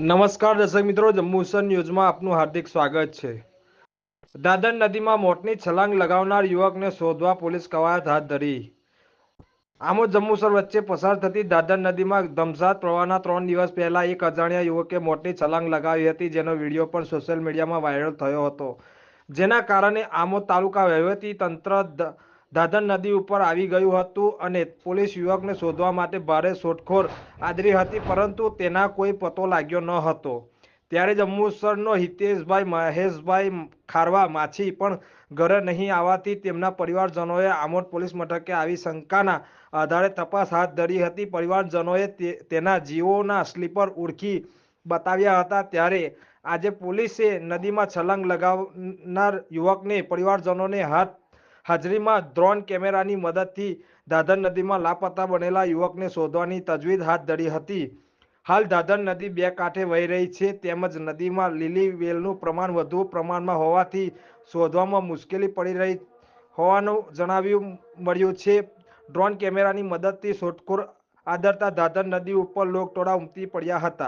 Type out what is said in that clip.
નમસ્કાર દર્શક મિત્રો, જંબુસર ન્યૂઝમાં આપનું હાર્દિક સ્વાગત છે। દાદર નદીમાં મોતની છલાંગ લગાવનાર યુવકને શોધવા પોલીસ કવાયત હાથ ધરી। આમોદ જંબુસર વચ્ચે પસાર થતી દાદર નદીમાં ધમસાત પ્રવાહના 3 દિવસ પહેલા એક અજાણ્યા યુવકે મોતની છલાંગ લગાવી હતી, જેનો વિડીયો પણ સોશિયલ મીડિયામાં વાયરલ થયો હતો। જેના કારણે આમોદ તાલુકા વહીવટી તંત્ર દાદર નદી ઉપર આવી ગયું હતું અને પોલીસ યુવકને શોધવા માટે ભારે શોધખોળ આદરી હતી, પરંતુ તેના કોઈ પતો લાગ્યો ન હતો। ત્યારે જંબુસરનો હિતેશભાઈ મહેશભાઈ ખારવા માછી પણ ઘરે નહીં આવવાથી તેમના પરિવારજનોએ આમોદ પોલીસ મથકે આવી શંકાના આધારે તપાસ હાથ ધરી હતી। પરિવારજનોએ તેના જીવોના સ્લીપર ઓળખી બતાવ્યા હતા, ત્યારે આજે પોલીસે નદીમાં છલાંગ લગાવનાર યુવકને પરિવારજનોને હાજરીમાં ડ્રોન કેમેરાની મદદથી દાદર નદીમાં લાપતા બનેલા યુવકને શોધવાની તજવીજ હાથ ધરી હતી। હાલ દાદર નદી બે કાંઠે વહી રહી છે, તેમજ નદીમાં લીલી વેલનું પ્રમાણ વધુ પ્રમાણમાં હોવાથી શોધવામાં મુશ્કેલી પડી રહી હોવાનું જાણવા મળ્યું છે। ડ્રોન કેમેરાની મદદથી શોધખોળ આદરતા દાદર નદી ઉપર લોકટોળા ઉમટી પડ્યા હતા।